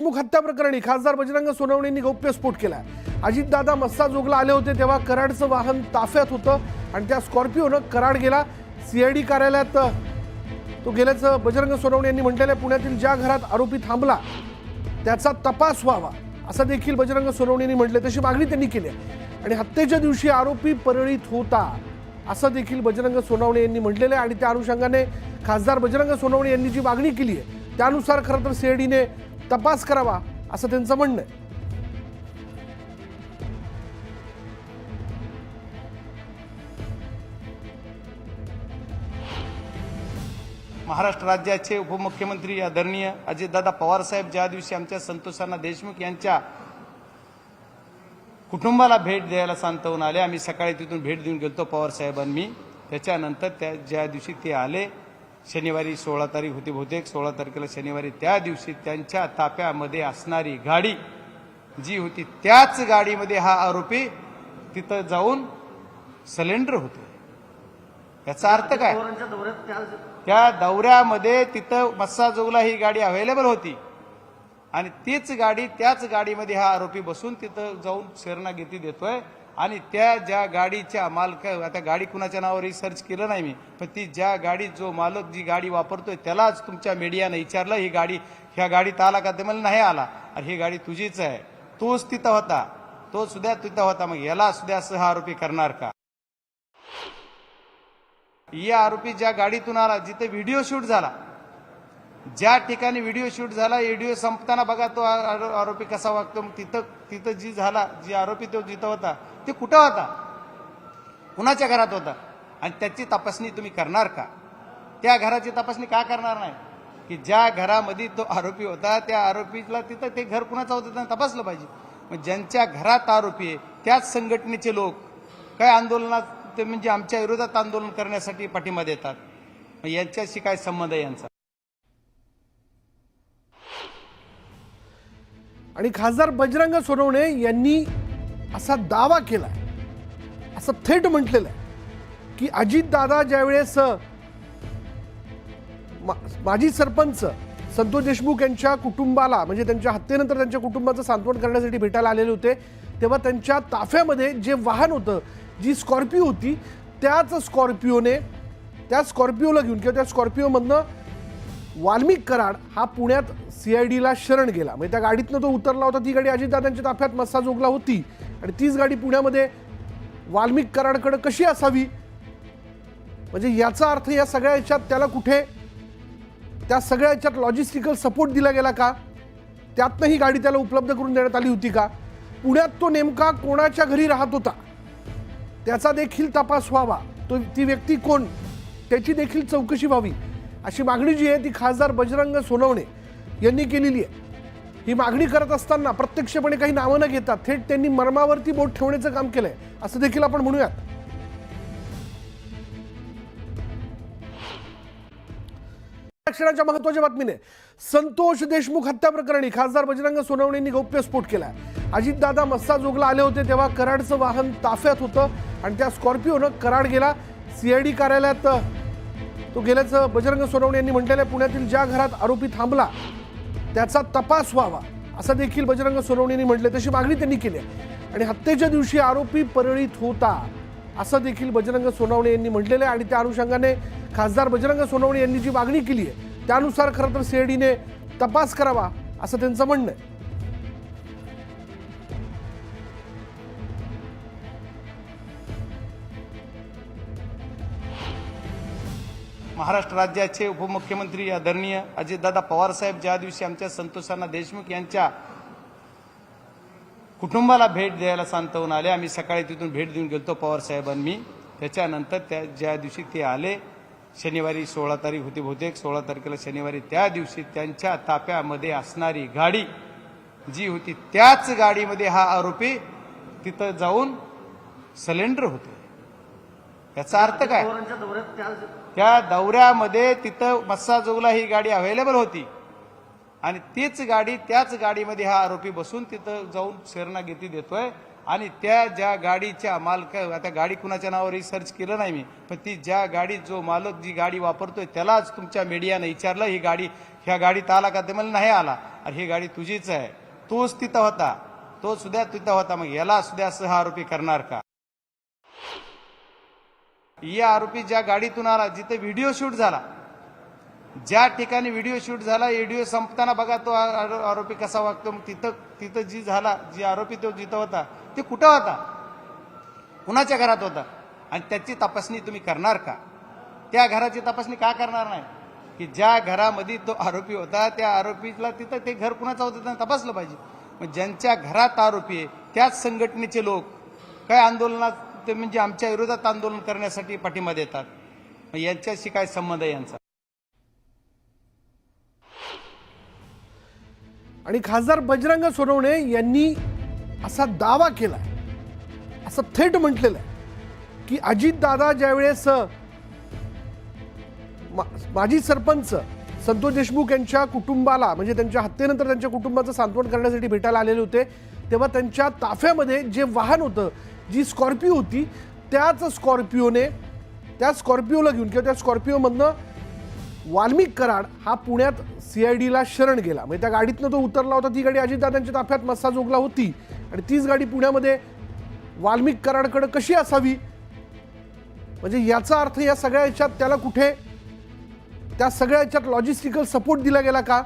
देशमुख हत्या प्रकरणी खासदार बजरंग सोनवणेंनी गौप्यस्फोट केला। अजितदादा मस्साजोगला आले होते तेव्हा कराडचं वाहन ताफ्यात होतं आणि त्या स्कॉर्पिओनं कराड गेला। सीआयडी कार्यालयात तो गेल्याचं बजरंग सोनवणे यांनी म्हटलेलं आहे। पुण्यातील ज्या घरात आरोपी थांबला त्याचा तपास व्हावा असं देखील बजरंग सोनवणे यांनी म्हटले, तशी मागणी त्यांनी केली आणि हत्येच्या दिवशी आरोपी परळीत होता असं देखील बजरंग सोनवणे यांनी म्हटलेलं आहे। आणि त्या अनुषंगाने खासदार बजरंग सोनवणे यांनी जी मागणी केली आहे त्यानुसार खरं तर सीआयडीने तपास करावा असं त्यांचं म्हणणं आहे। महाराष्ट्र राज्याचे उपमुख्यमंत्री आदरणीय अजितदादा पवार साहेब ज्या दिवशी आमच्या संतोषांना देशमुख यांच्या कुटुंबाला भेट द्यायला सांतवून आले, आम्ही सकाळी तिथून भेट देऊन गेलो पवार साहेबांनी। त्याच्यानंतर ज्या दिवशी ते आले, शनिवारी 16 तारीख होती बहुतेक, 16 तारखेला शनिवारी, त्या दिवशी त्यांच्या ताफ्यामध्ये असणारी गाडी जी होती त्याच गाडीमध्ये हा आरोपी तिथं जाऊन सरेंडर होतो। याचा अर्थ काय? त्या दौऱ्यामध्ये तिथं मस्साजोगला ही गाडी अवेलेबल होती आणि तीच गाडी त्याच गाडीमध्ये हा आरोपी बसून तिथं जाऊन शरणागती देतोय। आणि त्या ज्या गाडीच्या मालक, आता गाडी कुणाच्या नावावर रिसर्च केलं नाही मी, पण ती ज्या गाडी जो मालक जी गाडी वापरतोय त्यालाच तुमच्या मीडियाने विचारलं ही गाडी, ह्या गाडीत आला का? ते मला नाही आला। आणि ही गाडी तुझीच आहे, तोच तिथं होता, तो सुद्धा तिथं होता, मग याला सुद्धा असं हा आरोपी करणार का? या आरोपी ज्या गाडीतून आला, जिथे व्हिडिओ शूट झाला, ज्या ठिकाणी व्हिडिओ शूट झाला, व्हिडिओ संपताना बघा तो आरोपी कसा वागतो। मग तिथं जी झाला, जी आरोपी तो जिथं होता ते कुठं होता, कुणाच्या घरात होता, आणि त्याची तपासणी तुम्ही करणार का? त्या घराची तपासणी का करणार नाही की ज्या घरामध्ये तो आरोपी होता त्या आरोपीला तिथं ते घर कुणाचं होतं त्यांना तपासलं पाहिजे। मग ज्यांच्या घरात आरोपी आहे त्याच संघटनेचे लोक काय आंदोलनात, ते म्हणजे आमच्या विरोधात आंदोलन करण्यासाठी पाठिंबा देतात, मग यांच्याशी काय संबंध आहे यांचा? आणि खासदार बजरंग सोनवणे यांनी असा दावा केला, असं थेट म्हटलेलं आहे की अजितदादा ज्यावेळेस माजी सरपंच संतोष देशमुख यांच्या कुटुंबाला, म्हणजे त्यांच्या हत्येनंतर त्यांच्या कुटुंबाचं सांत्वन करण्यासाठी भेटायला आलेले होते, तेव्हा त्यांच्या ताफ्यामध्ये जे वाहन होतं, जी स्कॉर्पिओ होती, त्याच स्कॉर्पिओला घेऊन किंवा त्या स्कॉर्पिओमधनं वाल्मिक कराड हा पुण्यात सीआयडीला शरण गेला। म्हणजे त्या गाडीतनं तो उतरला होता, ती गाडी अजितदादांच्या ताफ्यात मस्साजोगला होती आणि तीच गाडी पुण्यामध्ये वाल्मिक कराडकडे कशी असावी? म्हणजे याचा अर्थ या सगळ्या ह्याच्यात त्याला कुठे, त्या सगळ्या ह्याच्यात लॉजिस्टिकल सपोर्ट दिला गेला का? त्यातनं ही गाडी त्याला उपलब्ध करून देण्यात आली होती का? पुण्यात तो नेमका कोणाच्या घरी राहत होता त्याचा देखील तपास व्हावा, ती व्यक्ती कोण त्याची देखील चौकशी व्हावी अशी मागणी जी आहे ती खासदार बजरंग सोनवणे यांनी केलेली आहे। ही मागणी करत असताना प्रत्यक्षपणे काही नावं न घेता थेट त्यांनी मर्मावरती बोट ठेवण्याचं काम केलंय असं देखील आपण म्हणूयात। क्षणाच्या महत्त्वाच्या बातमीने संतोष देशमुख हत्या प्रकरणी खासदार बजरंग सोनवणे यांनी गौप्यस्फोट केला। अजितदादा मस्साजोगला आले होते तेव्हा कराडचं वाहन ताफ्यात होतं आणि त्या स्कॉर्पिओनं कराड गेला। सीआयडी कार्यालयात तो गेल्याचं बजरंग सोनवणे यांनी म्हटलेलं आहे। पुण्यातील ज्या घरात आरोपी थांबला त्याचा तपास व्हावा असं देखील बजरंग सोनवणे यांनी म्हटले, तशी मागणी त्यांनी केली आणि हत्येच्या दिवशी आरोपी परळीत होता असं देखील बजरंग सोनवणे यांनी म्हटलेलं आहे। आणि त्या अनुषंगाने खासदार बजरंग सोनवणे यांनी जी मागणी केली आहे त्यानुसार खरं तर सीआयडीने तपास करावा असं त्यांचं म्हणणं आहे। महाराष्ट्र राज्याचे उपमुख्यमंत्री आदरणीय अजितदादा पवार साहेब ज्या दिवशी आमच्या संतोषांना देशमुख यांच्या कुटुंबाला भेट द्यायला सांतवून आले, आम्ही सकाळी तिथून भेट देऊन गेलो पवार साहेबांनी। त्याच्यानंतर ज्या दिवशी ते आले, शनिवारी 16 तारीख होती बहुतेक, 16 तारखेला शनिवारी, त्या दिवशी त्यांच्या ताफ्यामध्ये असणारी गाडी जी होती त्याच गाडीमध्ये हा आरोपी तिथं जाऊन सरेंडर होतो। याचा अर्थ काय? त्या दौऱ्यामध्ये तिथं मस्साजोगला ही गाडी अवेलेबल होती आणि तीच गाडी त्याच गाडीमध्ये हा आरोपी बसून तिथं जाऊन शरणागती देतोय। आणि त्या ज्या गाडीच्या मालक, आता गाडी कुणाच्या नावावर रिसर्च केलं नाही मी, पण ती ज्या गाडी जो मालक जी गाडी वापरतोय त्यालाच तुमच्या मीडियाने विचारलं ही गाडी, ह्या गाडीत आला का? ते मला नाही आला. अरे ही गाडी तुझीच आहे, तोच तिथं होता, तो सुद्धा तिथं होता, मग याला सुद्धा सह आरोपी करणार का? या आरोपी ज्या गाडीतून आला, जिथे व्हिडिओ शूट झाला, ज्या ठिकाणी व्हिडिओ शूट झाला, व्हिडिओ संपताना बघा तो आरोपी कसा वागतो. मग तिथं जी आरोपी तो जिथं होता ते कुठं होता, कुणाच्या घरात होता, आणि त्याची तपासणी तुम्ही करणार का? त्या घराची तपासणी का करणार नाही? की ज्या घरामध्ये तो आरोपी होता त्या आरोपीला तिथं ते घर कुणाचं होतं त्यांना तपासलं पाहिजे. मग ज्यांच्या घरात आरोपी आहे त्याच संघटनेचे लोक काय आंदोलनात, ते म्हणजे आमच्या विरोधात आंदोलन करण्यासाठी पाठिंबा देतात. मग यांच्याशी काय संबंध आहे यांचा? आणि खासदार बजरंग सोनवणे यांनी असा दावा केला, असं थेट म्हटलेलं आहे की अजितदादा ज्यावेळेस माजी सरपंच संतोष देशमुख यांच्या कुटुंबाला, म्हणजे त्यांच्या हत्येनंतर त्यांच्या कुटुंबाचं सांत्वन करण्यासाठी भेटायला आलेले होते, तेव्हा त्यांच्या ताफ्यामध्ये जे वाहन होतं, जी स्कॉर्पिओ होती, त्या स्कॉर्पिओला घेऊन किंवा त्या स्कॉर्पिओमधनं वाल्मिक कराड हा पुण्यात CIDला शरण गेला. म्हणजे त्या गाडीतनं तो उतरला होता. ती गाडी अजितदादांच्या ताफ्यात मस्साजोगला होती आणि तीच गाडी पुण्यामध्ये वाल्मिक कराडकडे कशी असावी? म्हणजे याचा अर्थ या सगळ्या ह्याच्यात त्याला कुठे त्या सगळ्या ह्याच्यात लॉजिस्टिकल सपोर्ट दिला गेला का?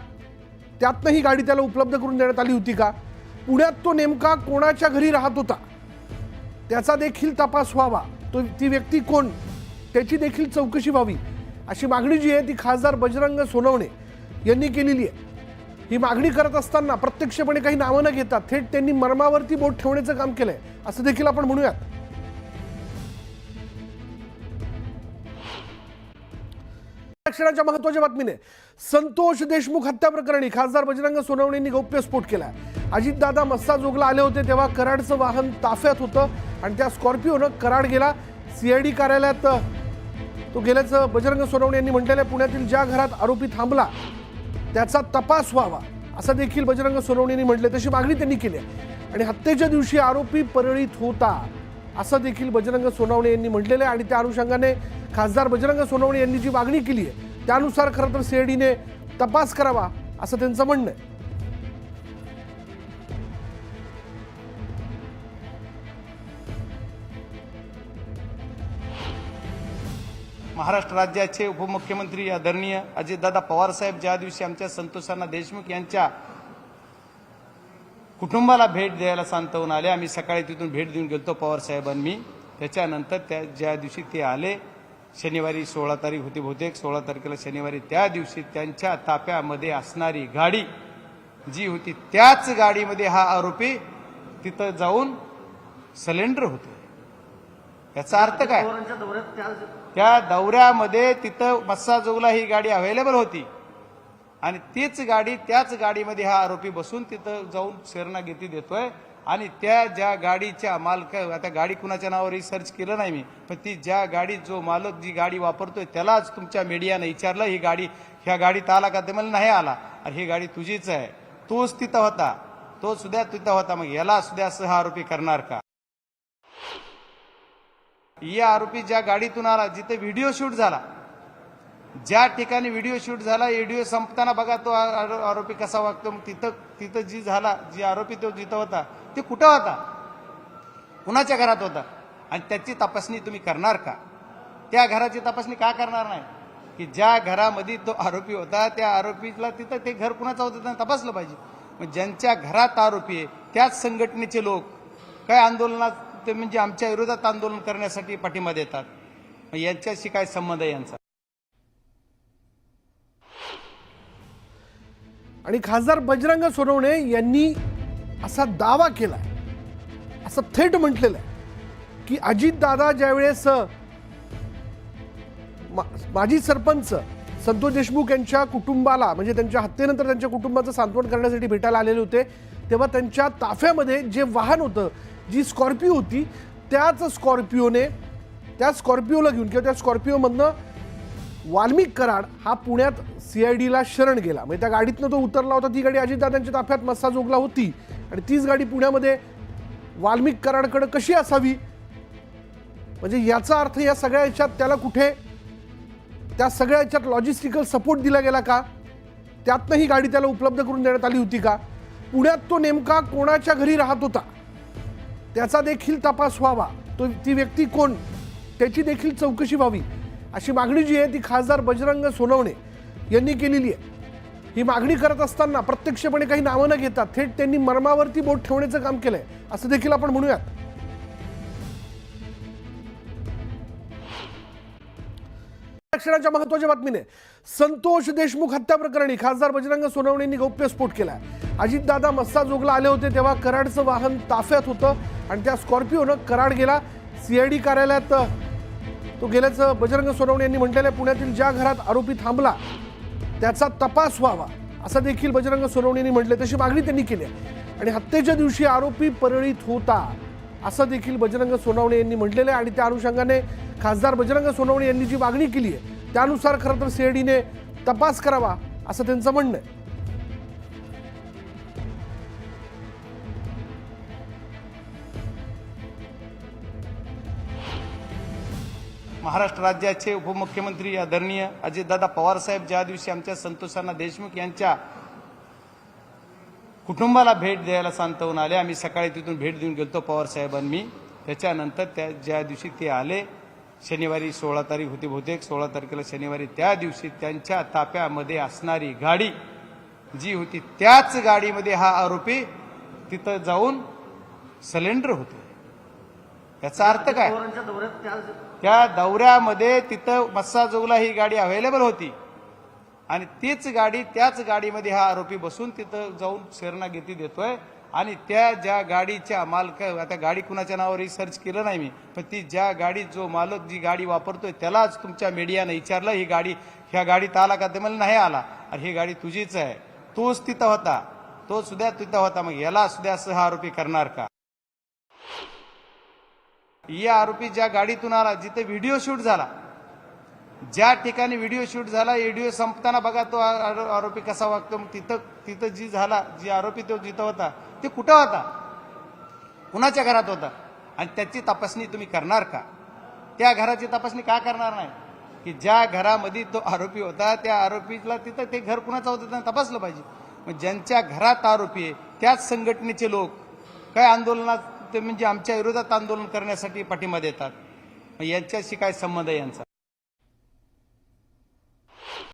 त्यातनं ही गाडी त्याला उपलब्ध करून देण्यात आली होती का? पुण्यात तो नेमका कोणाच्या घरी राहत होता त्याचा देखील तपास व्हावा. ती व्यक्ती कोण त्याची देखील चौकशी व्हावी, अशी मागणी जी आहे ती खासदार बजरंग सोनवणे यांनी केलेली आहे. ही मागणी करत असताना प्रत्यक्षपणे काही नावं न घेता थेट त्यांनी मर्मावरती बोट ठेवण्याचं काम केलंय, असं देखील आपण म्हणूयात. क्षणाच्या महत्त्वाच्या बातमीने संतोष देशमुख हत्या प्रकरणी खासदार बजरंग सोनवणे यांनी गौप्यस्फोट केला. अजितदादा मस्साजोगला आले होते तेव्हा कराडचं वाहन ताफ्यात होतं आणि त्या स्कॉर्पिओनं कराड गेला. CID कार्यालयात तो गेल्याचं बजरंग सोनवणे यांनी म्हटलेलं आहे. पुण्यातील ज्या घरात आरोपी थांबला त्याचा तपास व्हावा असं देखील बजरंग सोनवणे यांनी म्हटले. तशी मागणी त्यांनी केली आहे आणि हत्येच्या दिवशी आरोपी परळीत होता असं देखील बजरंग सोनवणे यांनी म्हटलेलं आहे. आणि त्या अनुषंगाने खासदार बजरंग सोनवणे यांनी जी मागणी केली आहे त्यानुसार खरं तर CIDने तपास करावा असं त्यांचं म्हणणं आहे. महाराष्ट्र राज्याचे उपमुख्यमंत्री आदरणीय अजितदादा पवार साहेब ज्या दिवशी आमच्या संतोषांना देशमुख यांच्या कुटुंबाला भेट द्यायला सांतवून आले, आम्ही सकाळी तिथून भेट देऊन गेलतो पवार साहेबांनी. त्याच्यानंतर ज्या दिवशी ते आले, शनिवारी 16 तारीख होती बहुतेक, 16 तारखेला शनिवारी, त्या दिवशी त्यांच्या ताफ्यामध्ये असणारी गाडी जी होती त्याच गाडीमध्ये हा आरोपी तिथं जाऊन सलेंडर होतो. याचा अर्थ काय? त्या दौऱ्यामध्ये तिथं मस्साजोगला ही गाडी अवेलेबल होती आणि तीच गाडी, त्याच गाडीमध्ये हा आरोपी बसून तिथं जाऊन शरणागती देतोय. आणि त्या ज्या गाडीच्या मालक, आता गाडी कुणाच्या नावावर सर्च केलं नाही मी, पण ती ज्या गाडी, जो मालक जी गाडी वापरतोय त्यालाच तुमच्या मीडियाने विचारलं ही गाडी, ह्या गाडीत आला का? ते मला नाही आला. अरे ही गाडी तुझीच आहे, तोच तिथं होता, तो सुद्धा तिथं होता, मग याला सुद्धा सह आरोपी करणार का? या आरोपी ज्या गाडीतून आला, जिथे व्हिडिओ शूट झाला, ज्या ठिकाणी व्हिडिओ शूट झाला, व्हिडिओ संपताना बघा तो आरोपी कसा वागतो. मग तिथं जी आरोपी तो जिथं होता ते कुठं होता, कुणाच्या घरात होता, आणि त्याची तपासणी तुम्ही करणार का? त्या घराची तपासणी का करणार नाही? की ज्या घरामध्ये तो आरोपी होता त्या आरोपीला तिथं ते घर कुणाचं होतं त्यांना तपासलं पाहिजे. मग ज्यांच्या घरात आरोपी आहे त्याच संघटनेचे लोक काय आंदोलनात, ते म्हणजे आमच्या विरोधात आंदोलन करण्यासाठी पाठिंबा देतात. मग यांच्याशी काय संबंध आहे यांचा? आणि खासदार बजरंग सोनवणे यांनी असा दावा केला, असं थेट म्हटलेलं आहे की अजितदादा ज्यावेळेस माजी सरपंच संतोष देशमुख यांच्या कुटुंबाला, म्हणजे त्यांच्या हत्येनंतर त्यांच्या कुटुंबाचं सांत्वन करण्यासाठी भेटायला आलेले होते तेव्हा त्यांच्या ताफ्यामध्ये जे वाहन होतं, जी स्कॉर्पिओ होती, त्या स्कॉर्पिओला घेऊन किंवा त्या स्कॉर्पिओमधनं वाल्मिक कराड हा पुण्यात CIDला शरण गेला. म्हणजे त्या गाडीतनं तो उतरला होता. ती गाडी अजितदादांच्या ताफ्यात मस्साजोगला होती आणि तीच गाडी पुण्यामध्ये वाल्मिक कराडकडे कशी असावी? म्हणजे याचा अर्थ या सगळ्या ह्याच्यात त्याला कुठे त्या सगळ्या ह्याच्यात लॉजिस्टिकल सपोर्ट दिला गेला का? त्यातनं ही गाडी त्याला उपलब्ध करून देण्यात आली होती का? पुण्यात तो नेमका कोणाच्या घरी राहत होता त्याचा देखील तपास व्हावा. ती व्यक्ती कोण त्याची देखील चौकशी व्हावी अशी मागणी जी आहे ती खासदार बजरंग सोनवणे यांनी केलेली आहे. ही मागणी करत असताना प्रत्यक्षपणे काही नावं न घेता थेट त्यांनी मर्मावरती बोट ठेवण्याचं काम केलंय असं देखील आपण म्हणूयात. क्षणाच्या महत्त्वाच्या बातमीने संतोष देशमुख हत्या प्रकरणी खासदार बजरंग सोनवणे यांनी गौप्यस्फोट केला. अजितदादा मस्साजोगला आले होते तेव्हा कराडचं वाहन ताफ्यात होतं आणि त्या स्कॉर्पिओनं कराड गेला. सीआयडी कार्यालयात तो गेल्याचं बजरंग सोनवणे यांनी म्हटलेलं आहे. पुण्यातील ज्या घरात आरोपी थांबला त्याचा तपास व्हावा असं देखील बजरंग सोनवणे यांनी म्हटले. तशी मागणी त्यांनी केली आहे आणि हत्येच्या दिवशी आरोपी परळीत होता असं देखील बजरंग सोनवणे यांनी म्हटलेलं आहे. आणि त्या अनुषंगाने खासदार बजरंग सोनवणे यांनी जी मागणी केली आहे त्यानुसार खरं तर सीआयडीने तपास करावा असं त्यांचं म्हणणं आहे. महाराष्ट्र राज्याचे उपमुख्यमंत्री आदरणीय अजितदादा पवार साहेब ज्या दिवशी आमच्या संतोषांना देशमुख यांच्या कुटुंबाला भेट द्यायला सांतवून आले, आम्ही सकाळी तिथून भेट देऊन गेलतो पवार साहेबांनी. त्याच्यानंतर ज्या दिवशी ते आले, शनिवारी 16 तारीख होती बहुतेक, 16 तारखेला शनिवारी, त्या दिवशी त्यांच्या ताफ्यामध्ये असणारी गाडी जी होती त्याच गाडीमध्ये हा आरोपी तिथं जाऊन सलेंडर होतो. याचा अर्थ काय? त्या दौऱ्यामध्ये तिथं मस्साजोगला ही गाडी अवेलेबल होती आणि तीच गाडी त्याच गाडीमध्ये हा आरोपी बसून तिथं जाऊन शरणागती देतोय. आणि त्या ज्या गाडीच्या मालक, आता गाडी कुणाच्या नावावर सर्च केलं नाही मी, पण ती ज्या गाडी जो मालक जी गाडी वापरतोय त्यालाच तुमच्या मीडियानं विचारलं ही गाडी, ह्या गाडीत आला का? ते मला नाही आला. अरे ही गाडी तुझीच आहे, तोच तिथं होता, तो सुद्धा तिथं होता, मग याला सुद्धा असं हा आरोपी करणार का? या आरोपी ज्या गाडीतून आला, जिथे व्हिडिओ शूट झाला, ज्या ठिकाणी व्हिडिओ शूट झाला, व्हिडिओ संपताना बघा तो आरोपी कसा वागतो. मग तिथं जी झाला, जी आरोपी तो जिथं होता ते कुठं होता, कुणाच्या घरात होता, आणि त्याची तपासणी तुम्ही करणार का? त्या घराची तपासणी का करणार नाही की ज्या घरामध्ये तो आरोपी होता त्या आरोपीला तिथं ते घर कुणाचं होतं त्यांना तपासलं पाहिजे. मग ज्यांच्या घरात आरोपी आहे त्याच संघटनेचे लोक काय आंदोलनात, ते म्हणजे आमच्या विरोधात आंदोलन करण्यासाठी पाठिंबा देतात. यांच्याशी काय संबंध आहे यांचा?